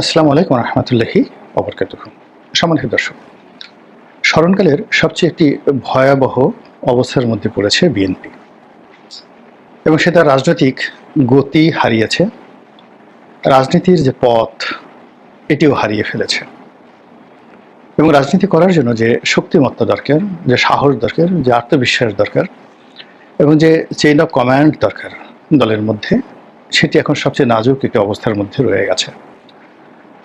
আসসালামু আলাইকুম রহমতুল্লাহি ওবরকাতুহু। সম্মানিত দর্শক, স্মরণকালের সবচেয়ে একটি ভয়াবহ অবস্থার মধ্যে পড়েছে বিএনপি এবং সে তার রাজনৈতিক গতি হারিয়েছে, রাজনীতির যে পথ এটিও হারিয়ে ফেলেছে এবং রাজনীতি করার জন্য যে শক্তিমত্তা দরকার, যে সাহস দরকার, যে আত্মবিশ্বাস দরকার এবং যে চেইন অফ কমান্ড দরকার দলের মধ্যে, সেটি এখন সবচেয়ে নাজুক একটি অবস্থার মধ্যে রয়ে গেছে।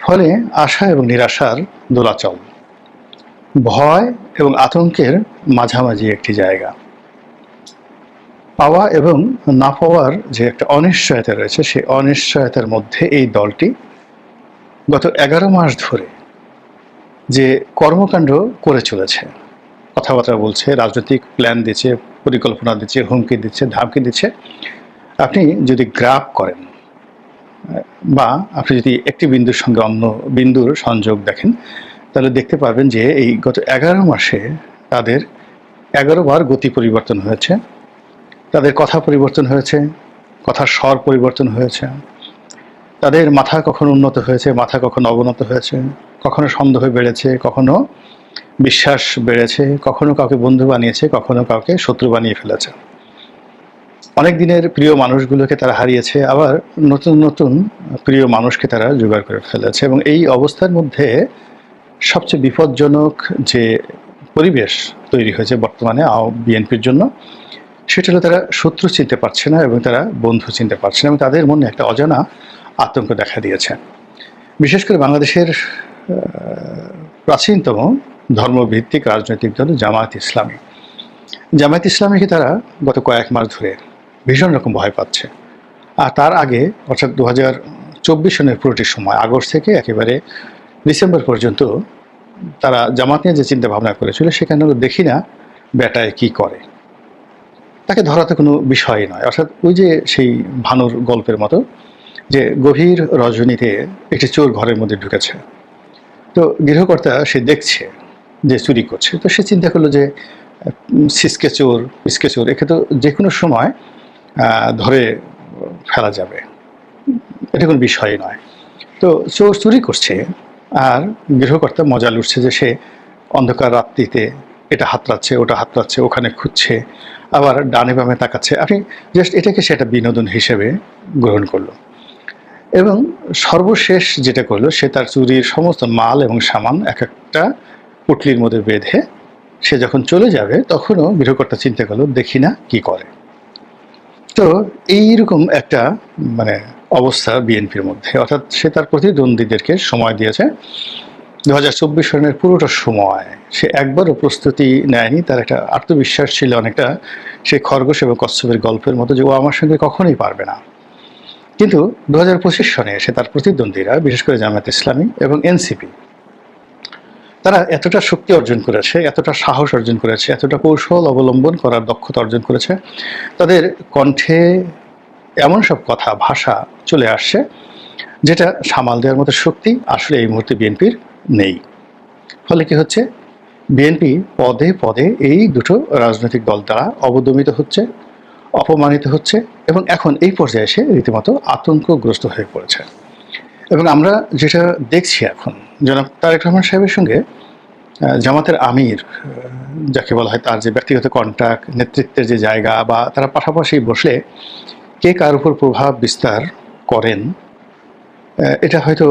ফলে আশা এবং নিরাশার দোলাচল, ভয় এবং আতঙ্কের মাঝামাঝি একটি জায়গা, পাওয়া এবং না পাওয়ার যে একটা অনিশ্চয়তা রয়েছে, সেই অনিশ্চয়তার মধ্যে এই দলটি গত 11 মাস ধরে যে কর্মকাণ্ড করে চলেছে, কথাবার্তা বলছে, রাজনৈতিক প্ল্যান দিচ্ছে, পরিকল্পনা দিচ্ছে, হুমকি দিচ্ছে, ধামকি দিচ্ছে, আপনি যদি গ্রাফ করেন বা আপনি যদি একটি বিন্দুর সঙ্গে অন্য বিন্দুর সংযোগ দেখেন, তাহলে দেখতে পাবেন যে এই গত 11 মাসে তাদের 11 বার গতি পরিবর্তন হয়েছে, তাদের কথা পরিবর্তন হয়েছে, কথার স্বর পরিবর্তন হয়েছে, তাদের মাথা কখনো উন্নত হয়েছে, মাথা কখনো অবনত হয়েছে, কখনো সন্দেহ বেড়েছে, কখনো বিশ্বাস বেড়েছে, কখনো কাউকে বন্ধু বানিয়েছে, কখনো কাউকে শত্রু বানিয়ে ফেলেছে। অনেক দিনের প্রিয় মানুষগুলোকে তারা হারিয়েছে, আবার নতুন নতুন প্রিয় মানুষকে তারা জোগাড় করে ফেলেছে এবং এই অবস্থার মধ্যে সবচেয়ে বিপজ্জনক যে পরিবেশ তৈরি হয়েছে বর্তমানে বিএনপির জন্য, সেটা হলো তারা শত্রু চিনতে পারছে না এবং তারা বন্ধু চিনতে পারছে না এবং তাদের মনে একটা অজানা আতঙ্ক দেখা দিয়েছে। বিশেষ করে বাংলাদেশের প্রাচীনতম ধর্মভিত্তিক রাজনৈতিক দল জামায়াত ইসলামী, জামায়াত ইসলামীকে তারা গত কয়েক মাস ধরে ভীষণ রকম ভয় পাচ্ছে। আর তার আগে অর্থাৎ 2024 সনের পুরোটি সময়, আগস্ট থেকে একেবারে ডিসেম্বর পর্যন্ত তারা জামাত নিয়ে যে চিন্তা ভাবনা করেছিল, সেখানে দেখি না বেটায় কি করে, তাকে ধরাতে কোনো বিষয় নয়। অর্থাৎ ওই যে সেই ভানুর গল্পের মতো, যে গভীর রজনীতে একটি চোর ঘরের মধ্যে ঢুকেছে, তো গৃহকর্তা সে দেখছে যে চুরি করছে, তো সে চিন্তা করলো যে সিসকে চোর, পিসকে চোর, একে তো যে কোনো সময় ধরে ফেলা যাবে, এটা কোনো বিষয় নয়। তো চোর চুরি করছে আর গৃহকর্তা মজা লুটছে যে সে অন্ধকার রাত্রিতে এটা হাতড়াচ্ছে, ওটা হাতড়াচ্ছে, ওখানে খুঁজছে, আবার ডানে বামে তাকাচ্ছে। আপনি জাস্ট এটাকে সেটা বিনোদন হিসেবে গ্রহণ করলো এবং সর্বশেষ যেটা করলো, সে তার চুরির সমস্ত মাল এবং সামান এক একটা পুটলির মধ্যে বেঁধে সে যখন চলে যাবে, তখনও গৃহকর্তা চিন্তা করলো দেখি না কি করে। তো এইরকম একটা মানে অবস্থা বিএনপির মধ্যে, অর্থাৎ সে তার প্রতিদ্বন্দ্বীদেরকে সময় দিয়েছে 2024 সনের পুরোটা সময় সে একবারও প্রস্তুতি নেয়নি। তার একটা আত্মবিশ্বাস ছিল অনেকটা সেই খরগোশ এবং কচ্ছপের গল্পের মতো, যে ও আমার সঙ্গে কখনোই পারবে না। কিন্তু 2025 সনে এসে তার প্রতিদ্বন্দ্বীরা, বিশেষ করে জামায়াত ইসলামী এবং এনসিপি, তারা এতটা শক্তি অর্জন করেছে, এতটা সাহস অর্জন করেছে, এতটা কৌশল অবলম্বন করার দক্ষতা অর্জন করেছে, তাদের কণ্ঠে এমন সব কথা, ভাষা চলে আসছে যেটা সামাল দেওয়ার মতো শক্তি আসলে এই মুহূর্তে বিএনপির নেই। ফলে কি হচ্ছে, বিএনপি পদে পদে এই দুটো রাজনৈতিক দল দ্বারা অবদমিত হচ্ছে, অপমানিত হচ্ছে এবং এখন এই পর্যায়ে এসে রীতিমতো আতঙ্কগ্রস্ত হয়ে পড়েছে। এবং আমরা যেটা দেখছি এখন, জনাব তারেক রহমান সাহেবের সঙ্গে জামাতের আমির, যাকে বলা হয় তার যে ব্যক্তিগত কন্ট্যাক্ট, নেতৃত্বের যে জায়গা, বা তারা পাশাপাশি বসলে কে কার উপর প্রভাব বিস্তার করেন, এটা হয়তো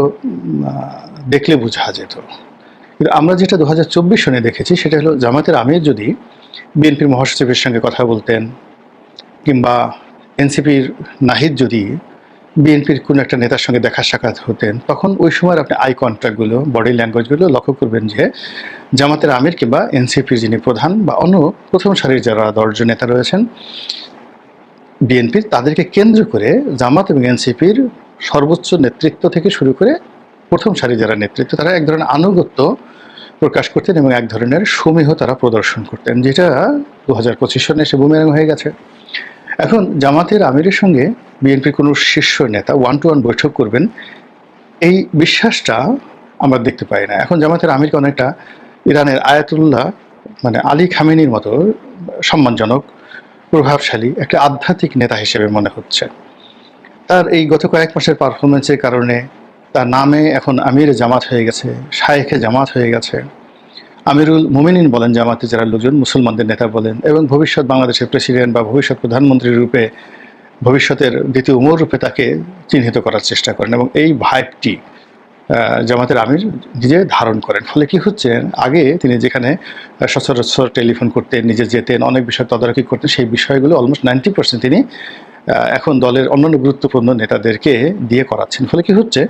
দেখলে বোঝা যেত। কিন্তু আমরা যেটা 2024 সনে দেখেছি, সেটা হলো জামাতের আমির যদি বিএনপির মহাসচিবের সঙ্গে কথা বলতেন, কিংবা এনসিপির নাহিদ যদি বিএনপির কোনো একটা নেতার সঙ্গে দেখা সাক্ষাৎ হতেন, তখন ওই সময় আপনি আই কন্ট্যাক্টগুলো, বডি ল্যাঙ্গুয়েজগুলো লক্ষ্য করবেন যে জামাতের আমির কিংবা এনসিপির যিনি প্রধান বা অন্য প্রথম সারির যারা 10 জন নেতা রয়েছেন বিএনপির, তাদেরকে কেন্দ্র করে জামাত এবং এনসিপির সর্বোচ্চ নেতৃত্ব থেকে শুরু করে প্রথম সারি যারা নেতৃত্ব, তারা এক ধরনের আনুগত্য প্রকাশ করতেন এবং এক ধরনের সমীহ তারা প্রদর্শন করতেন, যেটা 2025 সনে এসে বুমেরাং হয়ে গেছে। এখন জামাতের আমিরের সঙ্গে বিএনপির কোনো শীর্ষ নেতা ওয়ান টু ওয়ান বৈঠক করবেন, এই বিশ্বাসটা আমরা দেখতে পাই না। এখন জামাতের আমিরকে অনেকটা ইরানের আয়াতুল্লাহ মানে আলী খামেনির মতো সম্মানজনক, প্রভাবশালী একটা আধ্যাত্মিক নেতা হিসেবে মনে হচ্ছে। তার এই গত কয়েক মাসের পারফরমেন্সের কারণে তার নামে এখন আমির জামাত হয়ে গেছে, শায়েখে জামাত হয়ে গেছে, আমিরুল মুমিনিন বলেন জামাতে যারা লোকজন, মুসলমানদের নেতা বলেন, এবং ভবিষ্যৎ বাংলাদেশের প্রেসিডেন্ট বা ভবিষ্যৎ প্রধানমন্ত্রী রূপে, ভবিষ্যতের দ্বিতীয় উমর রূপে তাকে চিহ্নিত করার চেষ্টা করেন, এবং এই ভাইবটি জামাতের আমির নিজে ধারণ করেন। ফলে কি হচ্ছে, আগে তিনি যেখানে সচরাচর টেলিফোন করতেন, নিজে যেতেন, অনেক বিষয় তদারকি করতেন, সেই বিষয়গুলো অলমোস্ট 90% তিনি এখন দলের অন্যান্য গুরুত্বপূর্ণ নেতাদেরকে দিয়ে করাচ্ছেন। ফলে কি হচ্ছে,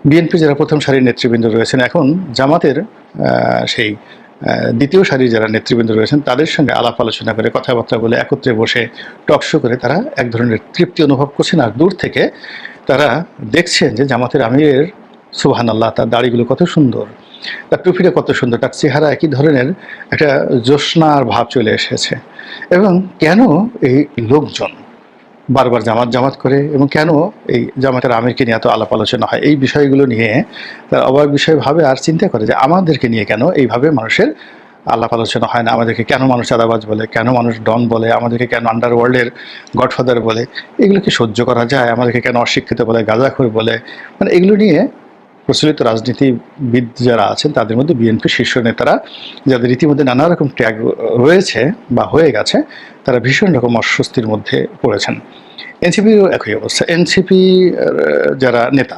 বিএনপি যারা প্রথম সারির নেতৃবৃন্দ রয়েছেন, এখন জামাতের সেই দ্বিতীয় সারির যারা নেতৃবৃন্দ রয়েছেন তাদের সঙ্গে আলাপ আলোচনা করে, কথাবার্তা বলে, একত্রে বসে টক শো করে তারা এক ধরনের তৃপ্তি অনুভব করছেন। আর দূর থেকে তারা দেখছেন যে জামাতের আমিরের সুবহানাল্লাহ, তার দাড়িগুলো কত সুন্দর, তার টুপিটা কত সুন্দর, তার চেহারা একই ধরনের একটা জ্যোৎস্নার ভাব চলে এসেছে। এবং কেন এই লোকজন বারবার জামাত জামাত করে, এবং কেন এই জামাতের আমিরকে নিয়ে এত আলাপ আলোচনা হয়, এই বিষয়গুলো নিয়ে তার অবাক বিষয় ভাবে আর চিন্তা করে যে আমাদেরকে নিয়ে কেন এইভাবে মানুষের আলাপ আলোচনা হয় না, আমাদেরকে কেন মানুষ চাঁদাবাজ বলে, কেন মানুষ ডন বলে, আমাদেরকে কেন আন্ডারওয়ার্ল্ডের গডফাদার বলে, এগুলো কি সহ্য করা যায়, আমাদেরকে কেন অশিক্ষিত বলে, গাঁজাখোর বলে। মানে এগুলো নিয়ে প্রচলিত রাজনীতিবিদ যারা আছেন তাদের মধ্যে বিএনপি শীর্ষ নেতারা, যাদের রীতিমধ্যে নানা রকম ট্যাগ রয়েছে বা হয়ে গেছে, তারা ভীষণ রকম অস্বস্তির মধ্যে পড়েছেন। এনসিপিরও একই অবস্থা। এনসিপি যারা নেতা,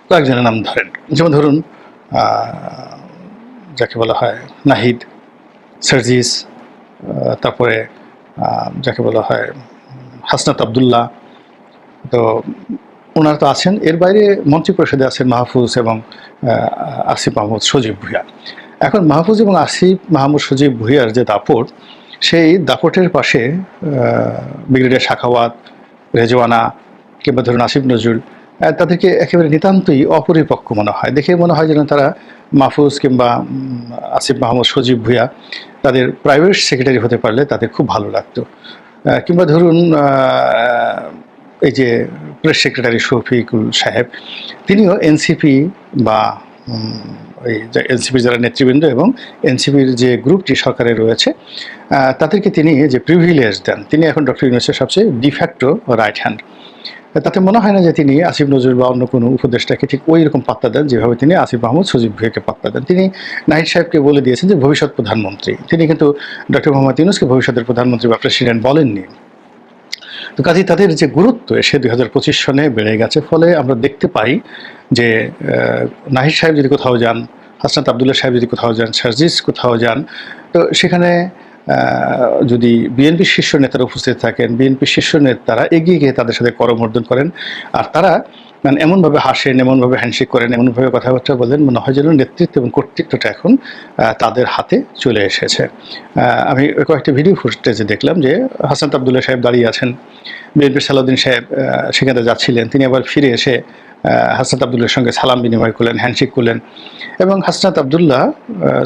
কয়েকজনের নাম ধরেন, যেমন ধরুন যাকে বলা হয় নাহিদ, সার্জিস, তারপরে যাকে বলা হয় হাসনাত আবদুল্লাহ, তো ওনারা তো আছেন। এর বাইরে মন্ত্রিপরিষদে আছেন মাহফুজ এবং আসিফ মাহমুদ সজীব ভুঁইয়া। এখন মাহফুজ এবং আসিফ মাহমুদ সজীব ভুঁইয়ার যে দাপট, সেই দাপটের পাশে ব্রিগেডিয়ার সাখাওয়াত, রেজওয়ানা কিংবা ধরুন আসিফ নজরুল, তাদেরকে একেবারে নিতান্তই অপরিপক্ক মনে হয়। দেখে মনে হয় যেন তারা মাহফুজ কিংবা আসিফ মাহমুদ সজীব ভুঁইয়া তাদের প্রাইভেট সেক্রেটারি হতে পারলে তাদের খুব ভালো লাগতো। কিংবা ধরুন এই যে প্রেস সেক্রেটারি শফিকুল সাহেব, তিনিও এনসিপি বা ওই এনসিপির যারা নেতৃবৃন্দ এবং এনসিপির যে গ্রুপটি সরকারে রয়েছে তাদেরকে তিনি যে প্রিভিলেজ দেন, তিনি এখন ডক্টর ইউনূসের সবচেয়ে ডিফ্যাক্টো রাইট হ্যান্ড। তাতে মনে হয় না যে তিনি আসিফ নজরুল বা অন্য কোনো উপদেষ্টাকে ঠিক ওই রকম পাত্তা দেন যেভাবে তিনি আসিফ মাহমুদ সজীব ভুঁইয়াকে পাত্তা দেন। তিনি নাহিদ সাহেবকে বলে দিয়েছেন যে ভবিষ্যৎ প্রধানমন্ত্রী, তিনি কিন্তু ডক্টর মোহাম্মদ ইউনূসকে ভবিষ্যতের প্রধানমন্ত্রী বা প্রেসিডেন্ট বলেননি। তো কাজেই তাদের যে গুরুত্ব এসে 2025 সনে বেড়ে গেছে। ফলে আমরা দেখতে পাই যে নাহিদ সাহেব যদি কোথাও যান, হাসনাত আবদুল্লাহ সাহেব যদি কোথাও যান, সার্জিস কোথাও যান, তো সেখানে যদি বিএনপির শীর্ষ নেতারা উপস্থিত থাকেন, বিএনপির শীর্ষ নেতারা এগিয়ে গিয়ে তাদের সাথে করমর্দন করেন, আর তারা মানে এমনভাবে হাসেন, এমনভাবে হ্যান্ডশেক করেন, এমনভাবে কথাবার্তা বলেন, মনে হয় যেন নেতৃত্ব এবং কর্তৃত্বটা এখন তাদের হাতে চলে এসেছে। আমি কয়েকটি ভিডিও ফুটেজে দেখলাম যে হাসনাত আবদুল্লাহ সাহেব দাঁড়িয়ে আছেন, বিএনপির সালাউদ্দিন সাহেব সেখানে যাচ্ছিলেন, তিনি আবার ফিরে এসে হাসনাত আবদুল্লাহর সঙ্গে সালাম বিনিময় করলেন, হ্যান্ডশেক করলেন, এবং হাসনাত আবদুল্লাহ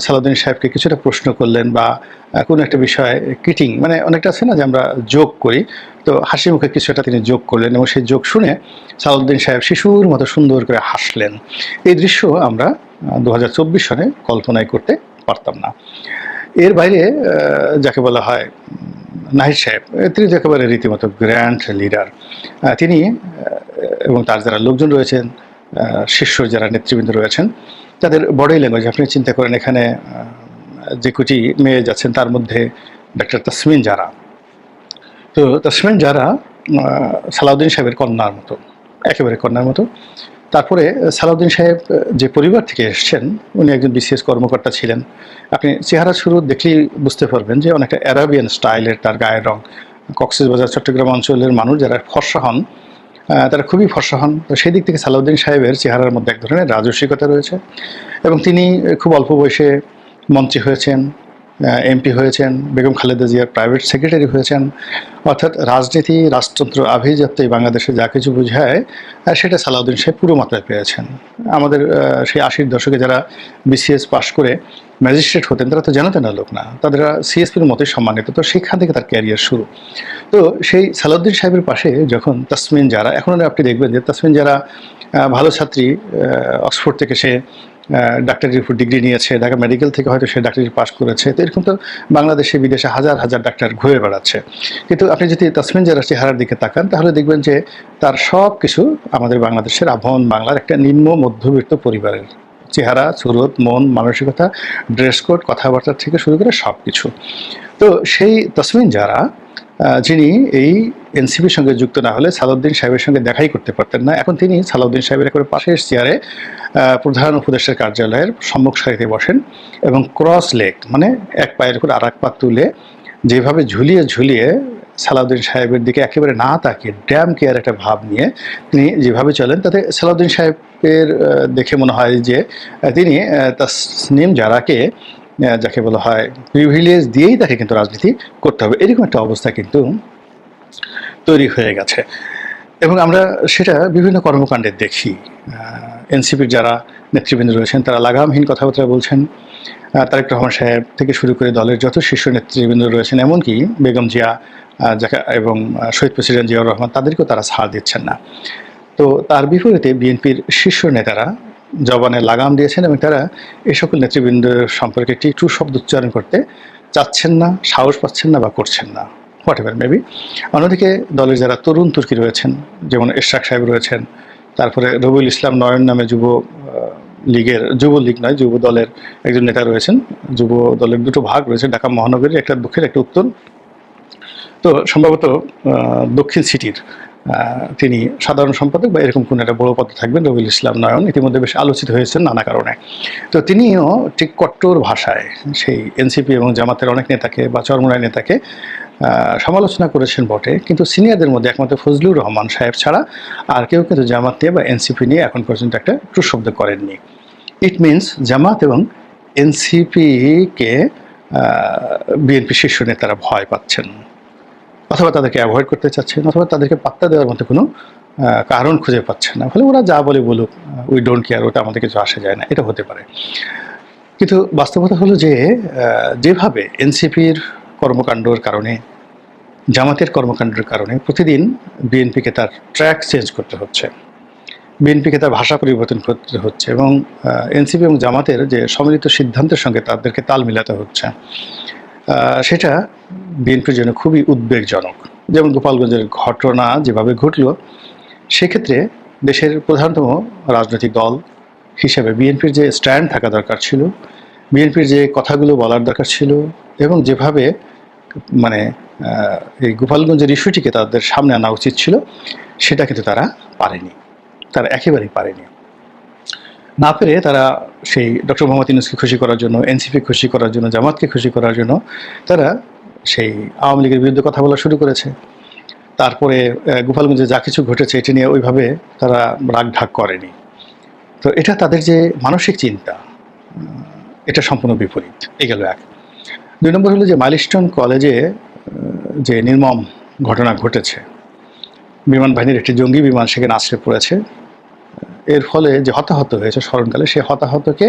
সালাউদ্দিন সাহেবকে কিছুটা প্রশ্ন করলেন বা কোনো একটা বিষয়ে কিটিং, মানে অনেকটা আছে না যে আমরা যোগ করি, তো হাসি মুখে কিছু একটা তিনি যোগ করলেন, এবং সেই যোগ শুনে সালাউদ্দিন সাহেব শিশুর মতো সুন্দর করে হাসলেন। এই দৃশ্য আমরা 2024 সনে কল্পনাই করতে পারতাম না। এর বাইরে যাকে বলা হয় নাহিদ সাহেব, তিনি তো একেবারে রীতিমতো গ্র্যান্ড লিডার। তিনি এবং তার যারা লোকজন রয়েছেন, শীর্ষ যারা নেতৃবৃন্দ রয়েছেন, তাদের বডি ল্যাঙ্গুয়েজ আপনি চিন্তা করেন। এখানে যে কোটি মেয়ে যাচ্ছেন তার মধ্যে ডাক্তার তাসমিন জারা, তো তাসমিন জারা সালাউদ্দিন সাহেবের কন্যার মতো, একেবারে কন্যার মতো। তারপরে সালাউদ্দিন সাহেব যে পরিবার থেকে এসছেন, উনি একজন বিসিএস কর্মকর্তা ছিলেন। আপনি চেহারা শুরু দেখলেই বুঝতে পারবেন যে অনেকটা অ্যারাবিয়ান স্টাইলের তার গায়ের রং। কক্সবাজার চট্টগ্রাম অঞ্চলের মানুষ যারা ফর্সা হন, তারা খুবই ফর্সা হন। তো সেই দিক থেকে সালাউদ্দিন সাহেবের চেহারার মধ্যে এক ধরনের রাজস্বিকতা রয়েছে, এবং তিনি খুব অল্প বয়সে মন্ত্রী হয়েছেন, এমপি হয়েছেন, বেগম খালেদা জিয়ার প্রাইভেট সেক্রেটারি হয়েছেন। অর্থাৎ রাজনীতি, রাজতন্ত্র, আভিজাত্য এই বাংলাদেশে যা কিছু বোঝায় সেটা সালাউদ্দিন সাহেব পুরো মাত্রায় পেয়েছেন। আমাদের সেই 80-র দশকে যারা বিসিএস পাশ করে ম্যাজিস্ট্রেট হতেন তারা তো জানাতেন না লোক না, তারা সিএসপির মতোই সম্মানিত। তো সেখান থেকে তার ক্যারিয়ার শুরু। তো সেই সালাউদ্দিন সাহেবের পাশে যখন তাসমিন জারা, এখন আপনি দেখবেন যে তাসমিন জারা ভালো ছাত্রী, অক্সফোর্ড থেকে সে ডাক্তারির উপর ডিগ্রি নিয়েছে, ঢাকা মেডিকেল থেকে হয়তো সে ডাক্তারি পাস করেছে। তো এরকম তো বাংলাদেশে বিদেশে হাজার হাজার ডাক্তার ঘুরে বেড়াচ্ছে। কিন্তু আপনি যদি তাসমিন জারার চেহারার দিকে তাকান তাহলে দেখবেন যে তার সব কিছু আমাদের বাংলাদেশের আভ্যন্তরীণ বাংলার একটা নিম্ন মধ্যবিত্ত পরিবারের চেহারা, সুরত, মন, মানসিকতা, ড্রেস কোড, কথাবার্তা থেকে শুরু করে সব কিছু। তো সেই তাসমিন জারা যিনি এই এনসিপির সঙ্গে যুক্ত না হলে সালাউদ্দিন সাহেবের সঙ্গে দেখাই করতে পারতেন না। এখন তিনি সালাউদ্দিন সাহেবের একেবারে পাশের চেয়ারে প্রধান উপদেষ্টার কার্যালয়ের সম্মুখ সারিতে বসেন এবং ক্রস লেগ মানে এক পায়ের উপর আর এক পা তুলে যেভাবে ঝুলিয়ে ঝুলিয়ে সালাউদ্দিন সাহেবের দিকে একেবারে না তাকিয়ে ড্যাম কেয়ার একটা ভাব নিয়ে তিনি যেভাবে চলেন তাতে সালাউদ্দিন সাহেবের দেখে মনে হয় যে তিনি তাসনিম জারাকে যাকে বলা হয় প্রিভিলেজ দিয়েই তাকে কিন্তু রাজনীতি করতে হবে, এরকম একটা অবস্থা কিন্তু তৈরি হয়ে গেছে। এবং আমরা সেটা বিভিন্ন কর্মকাণ্ডে দেখি। এনসিপির যারা নেতৃবৃন্দ রয়েছেন তারা লাগামহীন কথাবার্তা বলছেন। তারেক রহমান সাহেব থেকে শুরু করে দলের যত শীর্ষ নেতৃবৃন্দ রয়েছেন, এমনকি বেগম জিয়া যাকে এবং শহীদ প্রেসিডেন্ট জিয়াউর রহমান, তাদেরকেও তারা ছাড় দিচ্ছেন না। তো তার বিপরীতে বিএনপির শীর্ষ নেতারা জবানে লাগাম দিয়েছেন এবং তারা এই সকল নেতৃবৃন্দ সম্পর্কে একটি টু শব্দ উচ্চারণ করতে চাচ্ছেন না, সাহস পাচ্ছেন না বা করছেন না, হোয়াট এভার মেবি। অন্যদিকে দলের যারা তরুণ তুর্কি রয়েছেন, যেমন এশরাক সাহেব রয়েছেন, তারপরে রবিউল ইসলাম নয়ন নামে যুবলীগ নয়, যুব দলের একজন নেতা রয়েছেন। যুব দলের দুটো ভাগ রয়েছে, ঢাকা মহানগরীর একটা দক্ষিণ একটা উত্তর। তো সম্ভবত দক্ষিণ সিটির তিনি সাধারণ সম্পাদক বা এরকম কোনো একটা বড় পদে থাকবেন রবিউল ইসলাম নয়ন, ইতিমধ্যে বেশ আলোচিত হয়েছেন নানা কারণে। তো তিনিও ঠিক কট্টর ভাষায় সেই এনসিপি এবং জামাতের অনেক নেতাকে বা চরমোনাই নেতাকে সমালোচনা করেছেন বটে, কিন্তু সিনিয়রদের মধ্যে একমাত্র ফজলুর রহমান সাহেব ছাড়া আর কেউ কিন্তু জামাত নিয়ে বা এনসিপি নিয়ে এখন পর্যন্ত একটা ট্রু শব্দ করেননি। ইট মিনস জামাত এবং এনসিপিকে বিএনপি শীর্ষ নেতারা ভয় পাচ্ছেন, অথবা তাদেরকে অ্যাভয়েড করতে চাচ্ছেন, অথবা তাদেরকে পাত্তা দেওয়ার মতো কোনো কারণ খুঁজে পাচ্ছেন না। ফলে ওরা যা বলে বলুক, উই ডোন্ট কেয়ার, ওটা আমাদের কিছু আসে যায় না, এটা হতে পারে। কিন্তু বাস্তবতা হলো যে যেভাবে এনসিপির কর্মকাণ্ডের কারণে, জামাতের কর্মকাণ্ডের কারণে প্রতিদিন বিএনপিকে তার ট্র্যাক চেঞ্জ করতে হচ্ছে, বিএনপিকে তার ভাষা পরিবর্তন করতে হচ্ছে, এবং এনসিপি এবং জামাতের যে সম্মিলিত সিদ্ধান্তের সঙ্গে তাদেরকে তাল মিলাতে হচ্ছে, সেটা বিএনপির জন্য খুবই উদ্বেগজনক। যেমন গোপালগঞ্জের ঘটনা যেভাবে ঘটল, সেক্ষেত্রে দেশের প্রধানতম রাজনৈতিক দল হিসেবে বিএনপির যে স্ট্যান্ড থাকা দরকার ছিল, বিএনপির যে কথাগুলো বলার দরকার ছিল, এবং যেভাবে মানে এই গোপালগঞ্জের ইস্যুটিকে তাদের সামনে আনা উচিত ছিল, সেটা কিন্তু তারা পারেনি, তারা একেবারেই পারেনি। না পেরে তারা সেই ডক্টর মোহাম্মদ ইউনূসকে খুশি করার জন্য, এনসিপি খুশি করার জন্য, জামাতকে খুশি করার জন্য তারা সেই আওয়ামী লীগের বিরুদ্ধে কথা বলা শুরু করেছে। তারপরে গোপালগঞ্জে যা কিছু ঘটেছে এটি নিয়ে ওইভাবে তারা রাগ ঢাক করেনি। তো এটা তাদের যে মানসিক চিন্তা, এটা সম্পূর্ণ বিপরীত। এই গেল এক। ২ নম্বর হলো যে মাইলস্টোন কলেজে যে নির্মম ঘটনা ঘটেছে, বিমান বাহিনীর একটি জঙ্গি বিমান সেখানে আশ্রয় পড়েছে, এর ফলে যে হতাহত হয়েছে স্মরণকালে, সেই হতাহতকে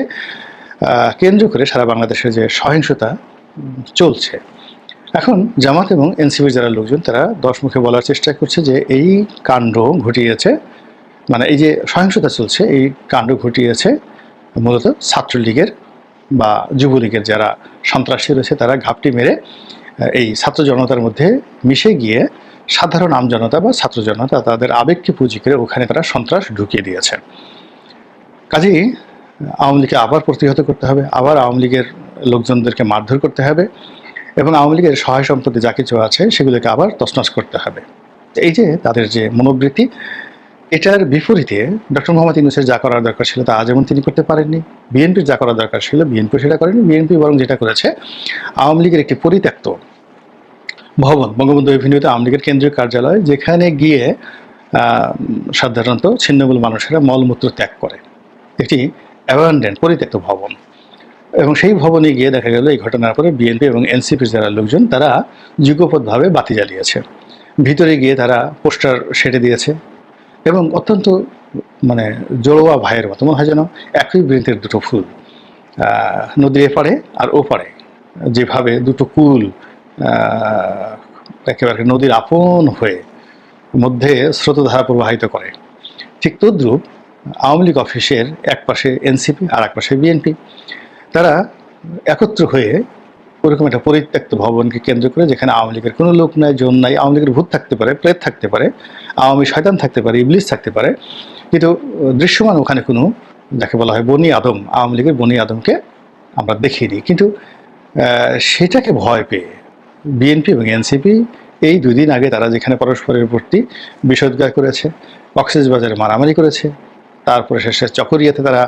কেন্দ্র করে সারা বাংলাদেশের যে সহিংসতা চলছে, এখন জামাত এবং এনসিপির যারা লোকজন তারা ১০ মুখে বলার চেষ্টা করছে যে এই কাণ্ড ঘটিয়েছে, মানে এই যে সহিংসতা চলছে, এই কাণ্ড ঘটিয়েছে মূলত ছাত্রলীগের বা যুবলীগের যারা সন্ত্রাসী রয়েছে, তারা ঘাপটি মেরে এই ছাত্র জনতার মধ্যে মিশে গিয়ে সাধারণ আমজনতা বা ছাত্র জনতা তাদের আবেগকে পুঁজি করে ওখানে তারা সন্ত্রাস ঢুকিয়ে দিয়েছে। কাজেই আওয়ামী লীগকে আবার প্রতিহত করতে হবে, আবার আওয়ামী লীগের লোকজনদেরকে মারধর করতে হবে, এবং আওয়ামী লীগের সহায় সম্পত্তি যা কিছু আছে সেগুলোকে আবার তছনছ করতে হবে। এই যে তাদের যে মনোবৃত্তি, এটার বিপরীতে ডক্টর মোহাম্মদ ইউনূসের যা করার দরকার ছিল তা যেমন তিনি করতে পারেননি, বিএনপির যা করার দরকার ছিল বিএনপি সেটা করেনি। বিএনপি বরং যেটা করেছে, আওয়ামী লীগের একটি পরিত্যক্ত ভবন, বঙ্গবন্ধু এভিনিউতে আওয়ামী লীগের কেন্দ্রীয় কার্যালয়, যেখানে গিয়ে সাধারণত ছিন্নমূল মানুষেরা মলমূত্র ত্যাগ করে, একটি অ্যাবান্ডেন্ট পরিত্যক্ত ভবন, এবং সেই ভবনে গিয়ে দেখা গেল এই ঘটনার পরে বিএনপি এবং এনসিপির যারা লোকজন তারা যুগপৎভাবে বাতি জ্বালিয়েছে, ভিতরে গিয়ে তারা পোস্টার সেটে দিয়েছে, এবং অত্যন্ত মানে জড়োয়া ভাইয়ের মতো মনে হয় যেন একই বৃন্তের দুটো ফুল, নদীর এপারে আর ওপারে যেভাবে দুটো কুল একেবারে নদীর আপন হয়ে মধ্যে স্রোতধারা প্রবাহিত করে, ঠিক তদ্রূপ আওয়ামী লীগ অফিসের এক পাশে এনসিপি আর এক পাশে বিএনপি, তারা একত্র হয়ে ওরকম একটা পরিত্যক্ত ভবনকে কেন্দ্র করে, যেখানে আওয়ামী লীগের কোনো লোক নাই, জন নাই, আওয়ামী লীগের ভূত থাকতে পারে, প্রেত থাকতে পারে, আওয়ামী শয়তান থাকতে পারে, ইবলিস থাকতে পারে, কিন্তু দৃশ্যমান ওখানে কোনো, যাকে বলা হয় বনি আদম, আওয়ামী লীগের বনি আদমকে আমরা দেখিনি। কিন্তু সেটাকে ভয় পেয়ে বিএনপি এবং এনসিপি এই 2 দিন আগে তারা যেখানে পরস্পরের প্রতি বিষোদ্গার করেছে, কক্সবাজারে মারামারি করেছে, তারপরে শেষে চকরিয়াতে তারা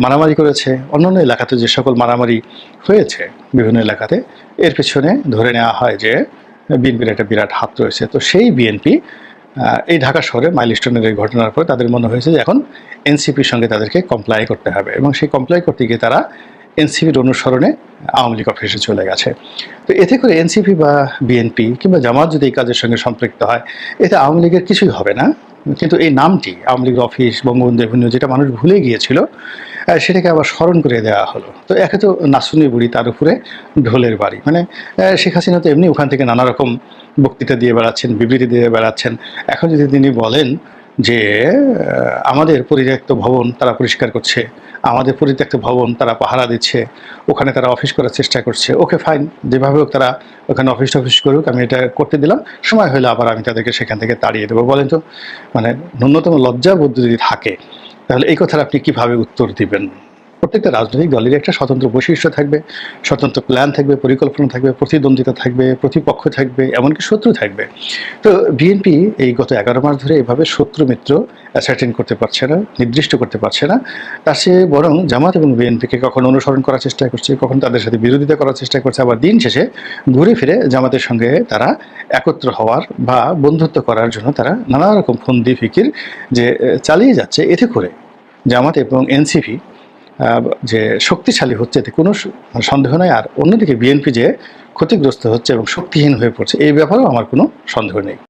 মারামারি করেছে, অন্যান্য এলাকাতে যে সকল মারামারি হয়েছে বিভিন্ন এলাকাতে, এর পেছনে ধরে নেওয়া হয় যে বিএনপির একটা বিরাট হাত রয়েছে। তো সেই বিএনপি এই ঢাকা শহরে মাইলস্টোনের এই ঘটনার পর তাদের মনে হয়েছে যে এখন এনসিপির সঙ্গে তাদেরকে কমপ্লাই করতে হবে, এবং সেই কমপ্লাই করতে গিয়ে তারা এনসিপির অনুসরণে আওয়ামী লীগ অফিসে চলে গেছে। তো এতে করে এনসিপি বা বিএনপি কিংবা জামাত যদি এই কাজের সঙ্গে সম্পৃক্ত হয়, এতে আওয়ামী লীগের কিছুই হবে না, কিন্তু এই নামটি আওয়ামী লীগের অফিস, বঙ্গবন্ধু এভিনিউ, যেটা মানুষ ভুলে গিয়েছিল, সেটাকে আবার স্মরণ করে দেওয়া হলো। তো একে তো নাসুনি বুড়ি, তার উপরে ঢোলের বাড়ি, মানে শেখ হাসিনা তো এমনি ওখান থেকে নানা রকম বক্তৃতা দিয়ে বেড়াচ্ছেন, বিবৃতি দিয়ে বেড়াচ্ছেন। এখন যদি তিনি বলেন যে আমাদের পরিত্যক্ত ভবন তারা পরিষ্কার করছে, আমাদের পরিত্যক্ত ভবন তারা পাহারা দিচ্ছে, ওখানে তারা অফিস করার চেষ্টা করছে, ওকে ফাইন, যেভাবে হোক তারা ওখানে অফিস করুক, আমি এটা করতে দিলাম, সময় হলে আবার আমি তাদেরকে সেখান থেকে তাড়িয়ে দেবো। বলেন তো, মানে ন্যূনতম লজ্জাবোধ যদি থাকে, তাহলে এই কথার আপনি কিভাবে উত্তর দিবেন? প্রত্যেকটা রাজনৈতিক দলেরই একটা স্বতন্ত্র বৈশিষ্ট্য থাকবে, স্বতন্ত্র প্ল্যান থাকবে, পরিকল্পনা থাকবে, প্রতিদ্বন্দ্বিতা থাকবে, প্রতিপক্ষ থাকবে, এমনকি শত্রু থাকবে। তো বিএনপি এই গত 11 মাস ধরে এভাবে শত্রু মিত্র অ্যাসার্টেন করতে পারছে না, নির্দিষ্ট করতে পারছে না। তার চেয়ে বরং জামাত এবং বিএনপিকে কখন অনুসরণ করার চেষ্টা করছে, কখন তাদের সাথে বিরোধিতা করার চেষ্টা করছে, আবার দিন শেষে ঘুরে ফিরে জামাতের সঙ্গে তারা একত্র হওয়ার বা বন্ধুত্ব করার জন্য তারা নানা রকম ফন্দি ফিকির যে চালিয়ে যাচ্ছে। এতে করে জামাত এবং এনসিপি যে শক্তিশালী হচ্ছে, এতে কোনো সন্দেহ নাই। আর অন্যদিকে বিএনপি যে ক্ষতিগ্রস্ত হচ্ছে এবং শক্তিহীন হয়ে পড়ছে, এই ব্যাপারেও আমার কোনো সন্দেহ নেই।